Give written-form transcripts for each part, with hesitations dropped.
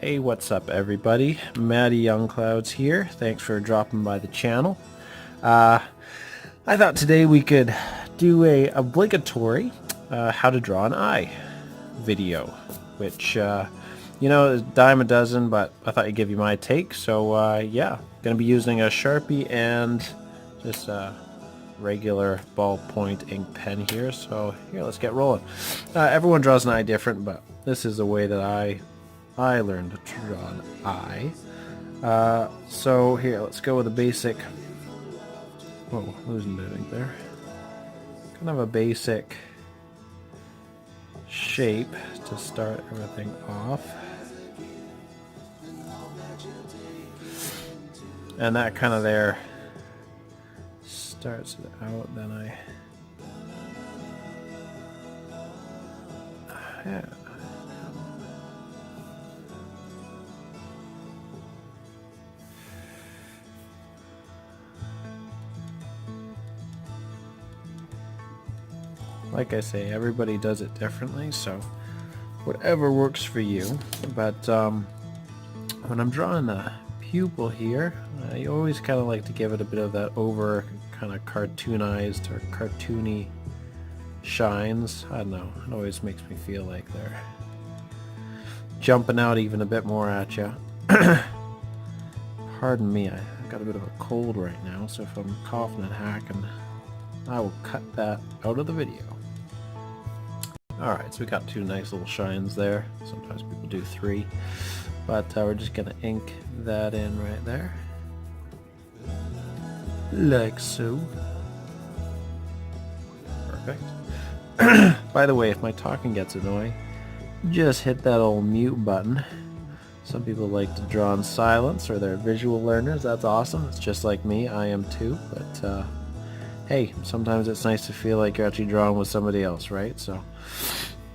Hey, what's up everybody? Matty Youngclouds here. Thanks for dropping by the channel. I thought today we could do a obligatory how to draw an eye video, which you know, is a dime a dozen, but I thought I'd give you my take. So yeah, gonna be using a Sharpie and just a regular ballpoint ink pen here. So here, let's get rolling. Everyone draws an eye different, but this is the way that I learned to draw an eye. So here, let's go with a basic. Whoa, losing the ink there. Kind of a basic shape to start everything off. And that kind of there starts it out, then yeah. Like I say, everybody does it differently, so whatever works for you. But when I'm drawing the pupil here, I always kind of like to give it a bit of that over kind of cartoonized or cartoony shines. I don't know, it always makes me feel like they're jumping out even a bit more at you. Pardon me, I've got a bit of a cold right now, so if I'm coughing and hacking, I will cut that out of the video. Alright, so we got two nice little shines there. Sometimes people do three. But we're just going to ink that in right there. Like so. Perfect. By the way, if my talking gets annoying, just hit that old mute button. Some people like to draw in silence, or they're visual learners. That's awesome. It's just like me. I am too. But hey, sometimes it's nice to feel like you're actually drawing with somebody else, right? So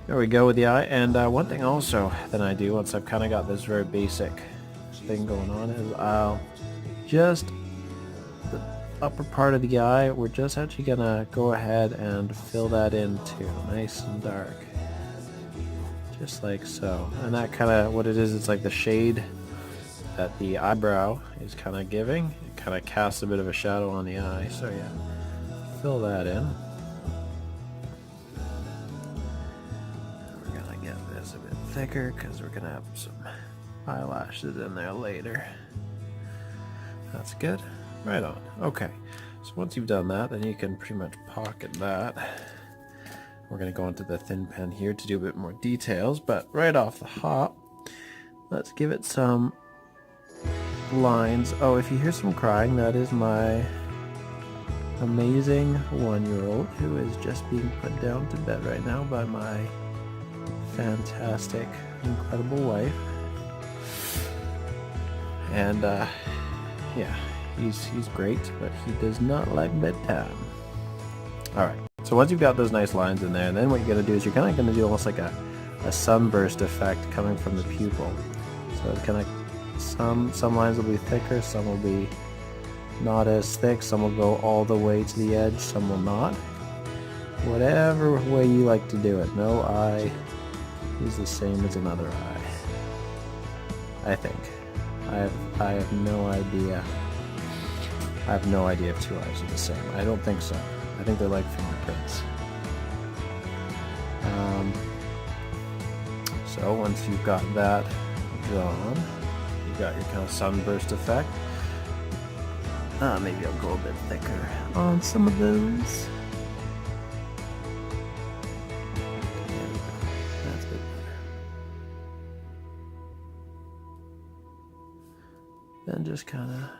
there we go with the eye. And one thing also that I do once I've kind of got this very basic thing going on is I'll just, the upper part of the eye, we're just actually gonna go ahead and fill that in too, nice and dark, just like so. And that kind of, what it is, it's like the shade that the eyebrow is kind of giving. It kind of casts a bit of a shadow on the eye. So yeah, fill that in. We're gonna get this a bit thicker because we're gonna have some eyelashes in there later. That's good. Right on. Okay, so once you've done that, then you can pretty much pocket that. We're gonna go into the thin pen here to do a bit more details, but right off the hop, let's give it some lines. Oh, if you hear some crying, that is my amazing 1-year-old who is just being put down to bed right now by my fantastic, incredible wife. And yeah, he's great, but he does not like bedtime. Alright, so once you've got those nice lines in there, then what you're going to do is you're kind of going to do almost like a sunburst effect coming from the pupil. So it's kind of, some lines will be thicker, some will be not as thick, some will go all the way to the edge, some will not. Whatever way you like to do it. No eye is the same as another eye, I think. I have no idea. I have no idea if two eyes are the same. I don't think so. I think they're like fingerprints. So once you've got that drawn, you've got your kind of sunburst effect. Maybe I'll go a bit thicker on some of those. That's a bit better. Then just kind of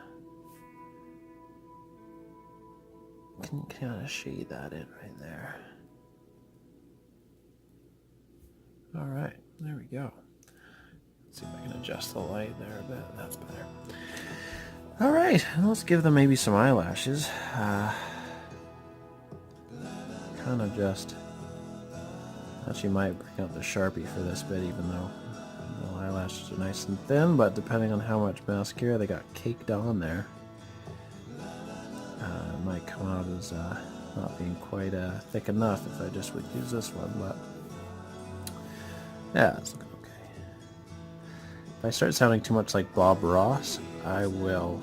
shade that in right there. All right, there we go. Let's see if I can adjust the light there a bit. That's better. All right, let's give them maybe some eyelashes. Kind of just, actually might bring out the Sharpie for this bit, even though the eyelashes are nice and thin, but depending on how much mascara they got caked on there, it might come out as not being quite thick enough if I just would use this one, but yeah, it's looking okay. If I start sounding too much like Bob Ross, I will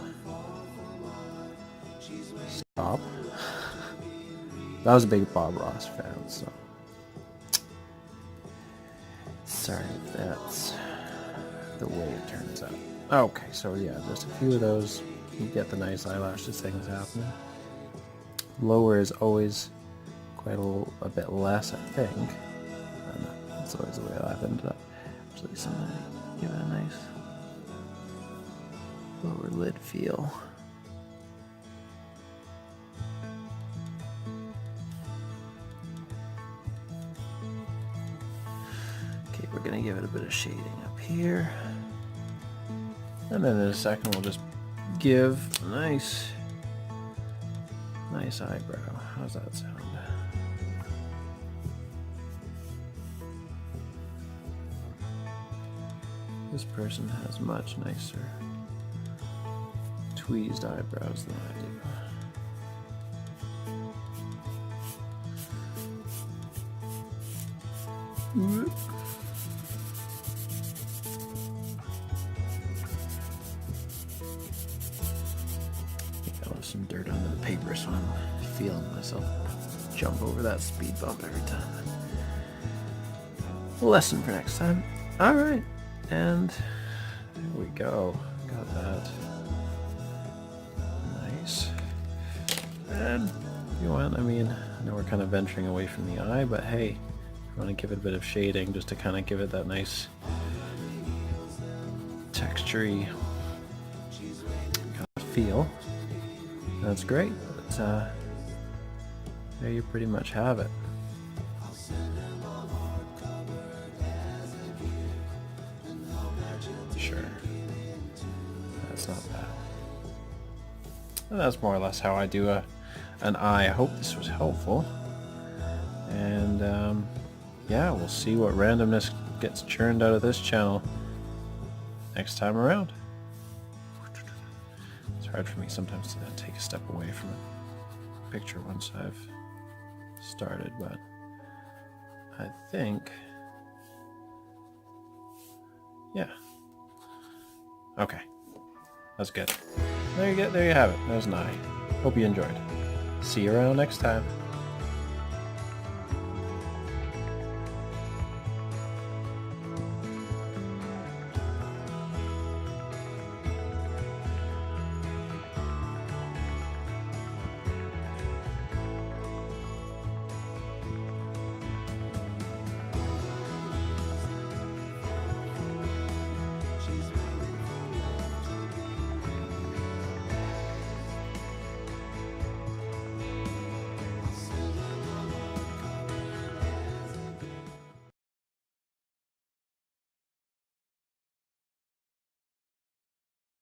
stop. I was a big Bob Ross fan, so sorry if that's the way it turns out. Okay, so yeah, just a few of those. You get the nice eyelashes things happening. Lower is always quite a bit less, I think. I don't know, that's always the way I've ended up. Actually, somebody give it a nice lower lid feel. Okay, we're gonna give it a bit of shading up here. And then in a second we'll just give a nice eyebrow. How's that sound? This person has much nicer tweezed eyebrows than I do. Some dirt under the paper, so I'm feeling myself jump over that speed bump every time. Lesson for next time. Alright, and there we go. Got that. Nice. And if you want, I mean, I know we're kind of venturing away from the eye, but hey, if you want to give it a bit of shading just to kind of give it that nice textury kind of feel, that's great, but there you pretty much have it. Sure, that's not bad. And that's more or less how I do an eye. I hope this was helpful. And yeah, we'll see what randomness gets churned out of this channel next time around. It's hard for me sometimes to take a step away from a picture once I've started, but I think, yeah. Okay, that's good. There you have it. There's an eye. Hope you enjoyed. See you around next time.